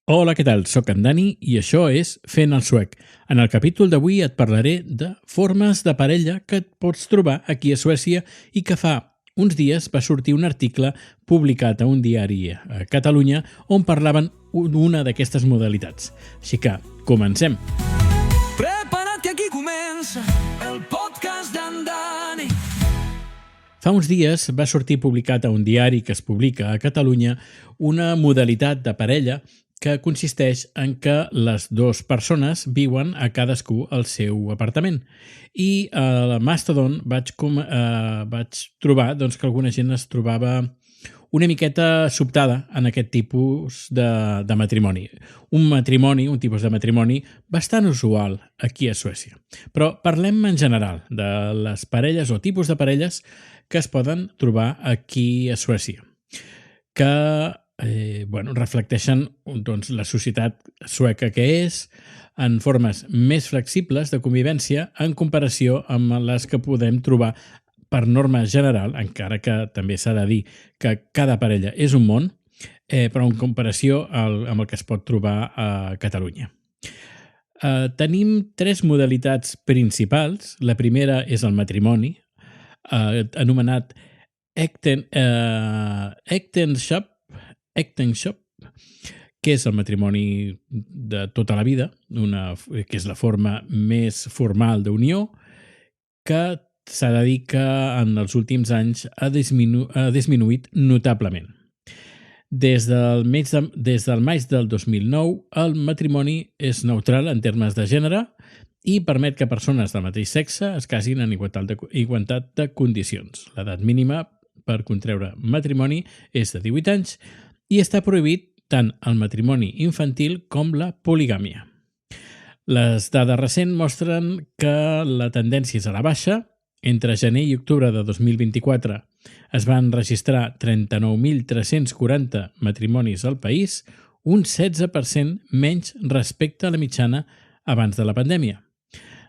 Hola, què tal? Soc en Dani i això és Fent el suec. En el capítol d'avui et parlaré de formes de parella que et pots trobar aquí a Suècia i que fa uns dies va sortir un article publicat a un diari a Catalunya on parlaven d'una d'aquestes modalitats. Així que, comencem! Prepara't que aquí comença el podcast d'en Dani. Fa uns dies va sortir publicat a un diari que es publica a Catalunya una modalitat de parella que consisteix en que les dues persones viuen a cadascú al seu apartament. I a Mastodon vaig trobar que alguna gent es trobava una miqueta sobtada en aquest tipus de matrimoni. Un tipus de matrimoni bastant usual aquí a Suècia. Però parlem en general de les parelles o tipus de parelles que es poden trobar aquí a Suècia, que reflecteixen la societat sueca que és, en formes més flexibles de convivència en comparació amb les que podem trobar per norma general, encara que també s'ha de dir que cada parella és un món, però en comparació amb el que es pot trobar a Catalunya. Tenim tres modalitats principals. La primera és el matrimoni, anomenat Ekteskap, que és el matrimoni de tota la vida, que és la forma més formal d'unió, que s'ha de dir que en els últims anys ha disminuït notablement. Des del maig del 2009, el matrimoni és neutral en termes de gènere i permet que persones del mateix sexe es casin en igualtat de condicions. L'edat mínima per contreure matrimoni és de 18 anys i està prohibit tant el matrimoni infantil com la poligàmia. Les dades recents mostren que la tendència és a la baixa. Entre gener i octubre de 2024 es van registrar 39.340 matrimonis al país, un 16% menys respecte a la mitjana abans de la pandèmia.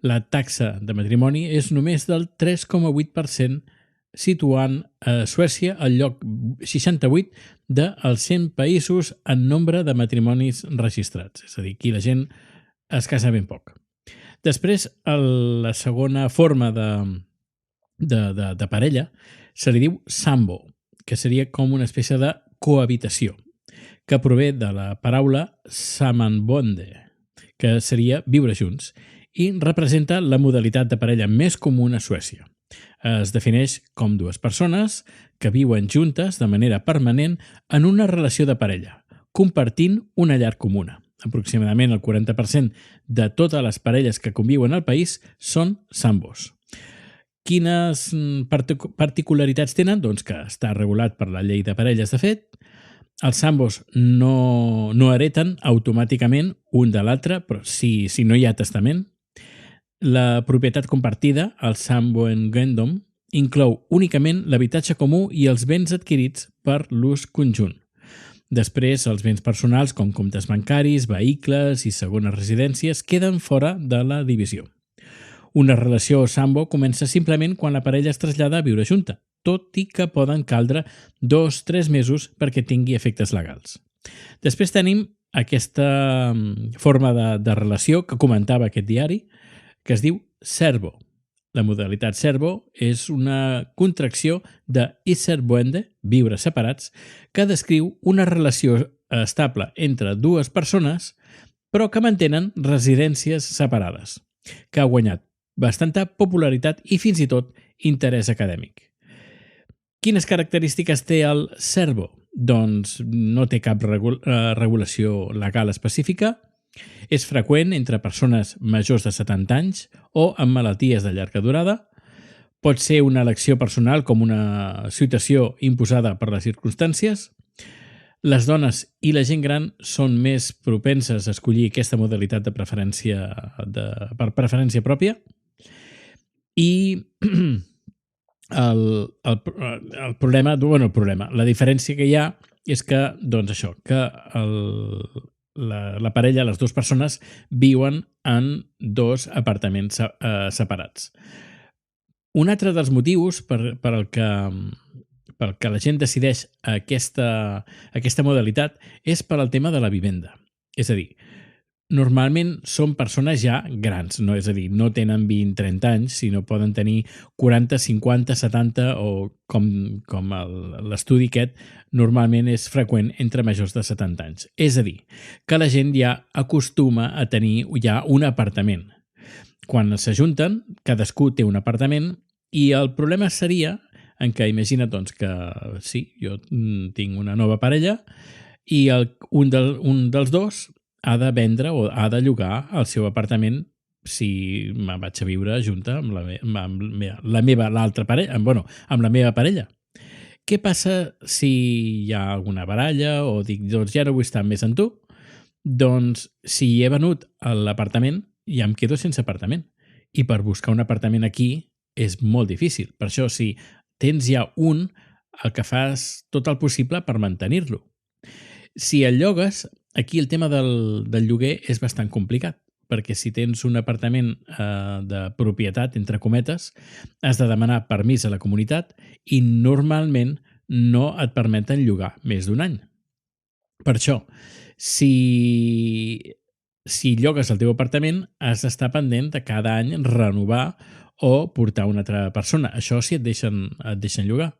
La taxa de matrimoni és només del 3,8%, situant a Suècia al lloc 68 dels 100 països en nombre de matrimonis registrats. És a dir, aquí la gent es casa ben poc. Després, la segona forma de parella se li diu sambo, que seria com una espècie de cohabitació, que prové de la paraula samanbonde, que seria viure junts, i representa la modalitat de parella més comuna a Suècia. Es defineix com dues persones que viuen juntes de manera permanent en una relació de parella, compartint una llar comuna. Aproximadament el 40% de totes les parelles que conviuen al país són sambos. Quines particularitats tenen? Doncs que està regulat per la llei de parelles de fet. Els sambos no hereten automàticament un de l'altre, però si no hi ha testament. La propietat compartida, el samboendom, inclou únicament l'habitatge comú i els béns adquirits per l'ús conjunt. Després, els béns personals com comptes bancaris, vehicles i segones residències queden fora de la divisió. Una relació sambo comença simplement quan la parella es trasllada a viure junta, tot i que poden caldre 2-3 mesos perquè tingui efectes legals. Després tenim aquesta forma de relació que comentava aquest diari, que es diu serbo. La modalitat serbo és una contracció de iserboende, viure separats, que descriu una relació estable entre dues persones, però que mantenen residències separades, que ha guanyat bastanta popularitat i fins i tot interès acadèmic. Quines característiques té el serbo? Doncs no té cap regulació legal específica, és freqüent entre persones majors de 70 anys o amb malalties de llarga durada, pot ser una elecció personal com una situació imposada per les circumstàncies. Les dones i la gent gran són més propenses a escollir aquesta modalitat de preferència per preferència pròpia. I la diferència que hi ha és que, la parella, les dues persones, viuen en dos apartaments separats. Un altre dels motius per al que la gent decideix aquesta modalitat és per al tema de la vivenda. És a dir, normalment són persones ja grans, no? És a dir, no tenen 20-30 anys, sinó poden tenir 40, 50, 70 o com l'estudi aquest normalment és freqüent entre majors de 70 anys. És a dir, que la gent ja acostuma a tenir ja un apartament. Quan s'ajunten, cadascú té un apartament i el problema seria en què imagina't doncs, que sí, jo tinc una nova parella i un dels dos ha de vendre o ha de llogar el seu apartament si me'n vaig a viure junta amb la meva parella. Què passa si hi ha alguna baralla o dic, doncs ja no vull estar més amb tu? Doncs si he venut l'apartament ja em quedo sense apartament. I per buscar un apartament aquí és molt difícil. Per això, si tens ja un, el que fas tot el possible per mantenir-lo. Si el llogues, aquí el tema del lloguer és bastant complicat, perquè si tens un apartament de propietat, entre cometes, has de demanar permís a la comunitat i normalment no et permeten llogar més d'un any. Per això, si llogues el teu apartament, has d'estar pendent de cada any renovar o portar una altra persona. Això si et deixen llogar.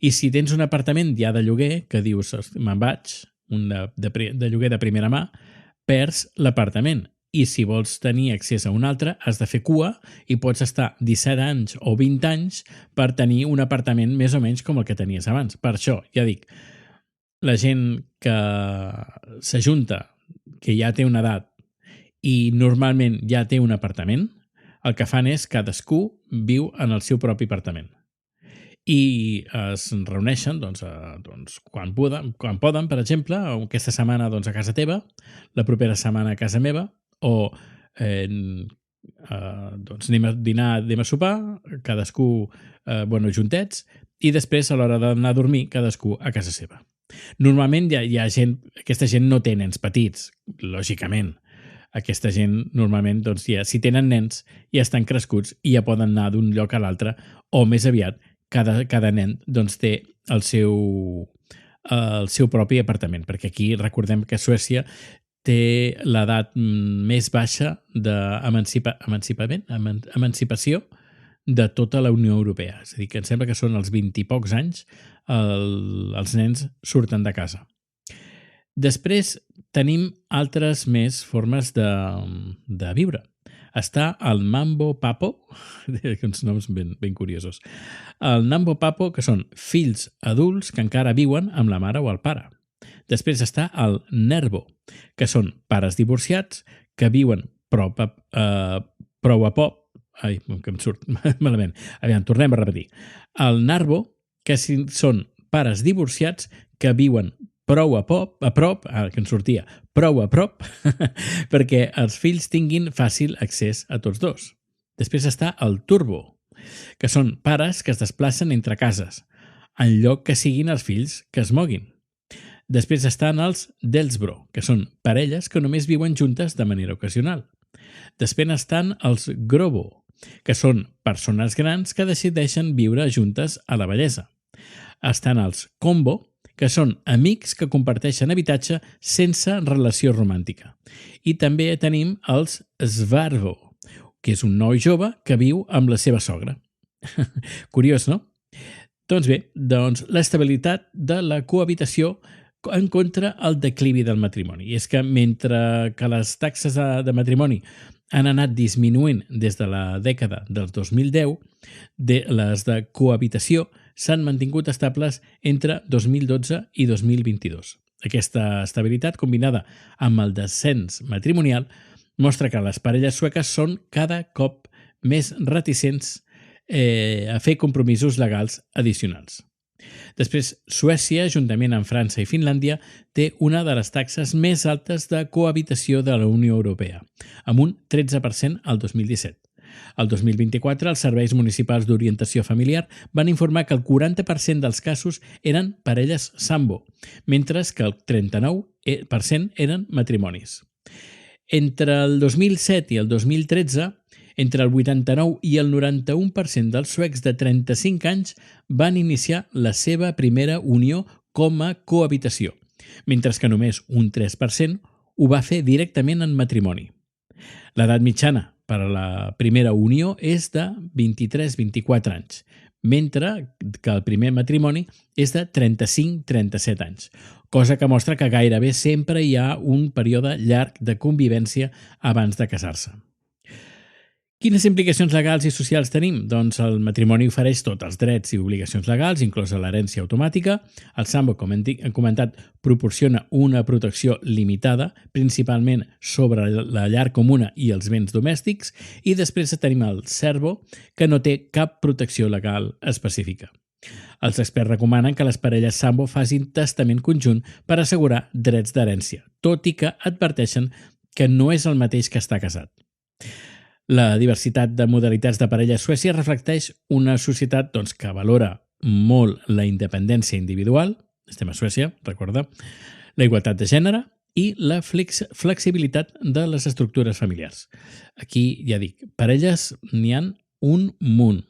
I si tens un apartament ja de lloguer, que dius, me'n vaig, un de lloguer de primera mà, perds l'apartament. I si vols tenir accés a un altre, has de fer cua i pots estar 17 anys o 20 anys per tenir un apartament més o menys com el que tenies abans. Per això, ja dic, la gent que s'ajunta, que ja té una edat i normalment ja té un apartament, el que fan és cadascú viu en el seu propi apartament. I es reuneixen quan poden, per exemple, aquesta setmana a casa teva, la propera setmana a casa meva, o anem a dinar, anem a sopar, cadascú juntets, i després a l'hora d'anar a dormir cadascú a casa seva. Normalment hi ha gent, aquesta gent no té nens petits, lògicament. Aquesta gent normalment, si tenen nens, ja estan crescuts i ja poden anar d'un lloc a l'altre, o més aviat, cada nen té el seu propi apartament, perquè aquí recordem que Suècia té l'edat més baixa d'emancipació de tota la Unió Europea. És a dir, que em sembla que són els 20 i pocs anys els nens surten de casa. Després tenim altres més formes de viure. Està el Mambo Papo, uns noms ben curiosos. El Mambo Papo, que són fills adults que encara viuen amb la mare o el pare. Després està el Nervo, que són pares divorciats que viuen prou a poc. Ai, que em surt malament. Aviam, tornem a repetir. El Narvo, que són pares divorciats que viuen prou a prop, perquè els fills tinguin fàcil accés a tots dos. Després està el Turbo, que són pares que es desplacen entre cases, en lloc que siguin els fills que es moguin. Després estan els Delsbro, que són parelles que només viuen juntes de manera ocasional. Després estan els Grobo, que són persones grans que decideixen viure juntes a la vellesa. Estan els Combo, que són amics que comparteixen habitatge sense relació romàntica. I també tenim els Svarvo, que és un noi jove que viu amb la seva sogra. Curiós, no? Doncs bé, l'estabilitat de la cohabitació en contra el declivi del matrimoni. I és que mentre que les taxes de matrimoni han anat disminuint des de la dècada del 2010, les de cohabitació s'han mantingut estables entre 2012 i 2022. Aquesta estabilitat, combinada amb el descens matrimonial, mostra que les parelles sueques són cada cop més reticents a fer compromisos legals addicionals. Després, Suècia, juntament amb França i Finlàndia, té una de les taxes més altes de cohabitació de la Unió Europea, amb un 13% al 2017. El 2024, els serveis municipals d'orientació familiar van informar que el 40% dels casos eren parelles sambo, mentre que el 39% eren matrimonis. Entre el 2007 i el 2013, entre el 89 i el 91% dels suecs de 35 anys van iniciar la seva primera unió com a cohabitació, mentre que només un 3%, ho va fer directament en matrimoni. L'edat mitjana per a la primera unió és de 23-24 anys, mentre que el primer matrimoni és de 35-37 anys, cosa que mostra que gairebé sempre hi ha un període llarg de convivència abans de casar-se. Quines implicacions legals i socials tenim? Doncs el matrimoni ofereix tots els drets i obligacions legals, inclosa l'herència automàtica. El Sambo, com hem comentat, proporciona una protecció limitada, principalment sobre la llar comuna i els béns domèstics, i després tenim el Servo, que no té cap protecció legal específica. Els experts recomanen que les parelles Sambo facin testament conjunt per assegurar drets d'herència, tot i que adverteixen que no és el mateix que estar casat. La diversitat de modalitats de parella a Suècia reflecteix una societat que valora molt la independència individual, estem a Suècia, recorda, la igualtat de gènere i la flexibilitat de les estructures familiars. Aquí, ja dic, parelles n'hi ha un munt.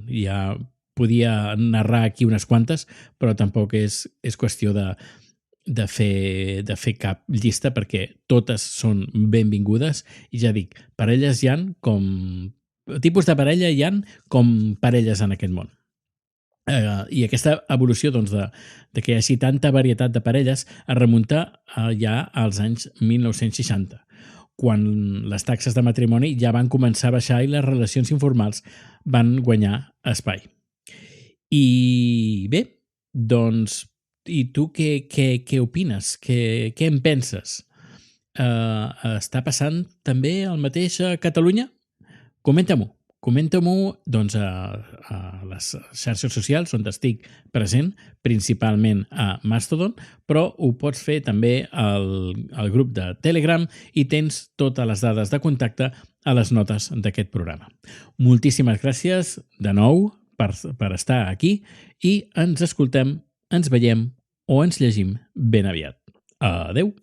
Ja podia narrar aquí unes quantes, però tampoc és qüestió de fer cap llista perquè totes són benvingudes i ja dic, parelles hi ha tipus de parella hi ha com parelles en aquest món. I aquesta evolució de que hi hagi tanta varietat de parelles es remunta ja als anys 1960, quan les taxes de matrimoni ja van començar a baixar i les relacions informals van guanyar espai. I bé, doncs, i tu què opines? Què en penses? Està passant també el mateix a Catalunya? Comenta-m'ho. Comenta-m'ho a les xarxes socials on estic present, principalment a Mastodon, però ho pots fer també al grup de Telegram i tens totes les dades de contacte a les notes d'aquest programa. Moltíssimes gràcies de nou per estar aquí i ens escoltem, ens veiem o ens llegim ben aviat. Adeu!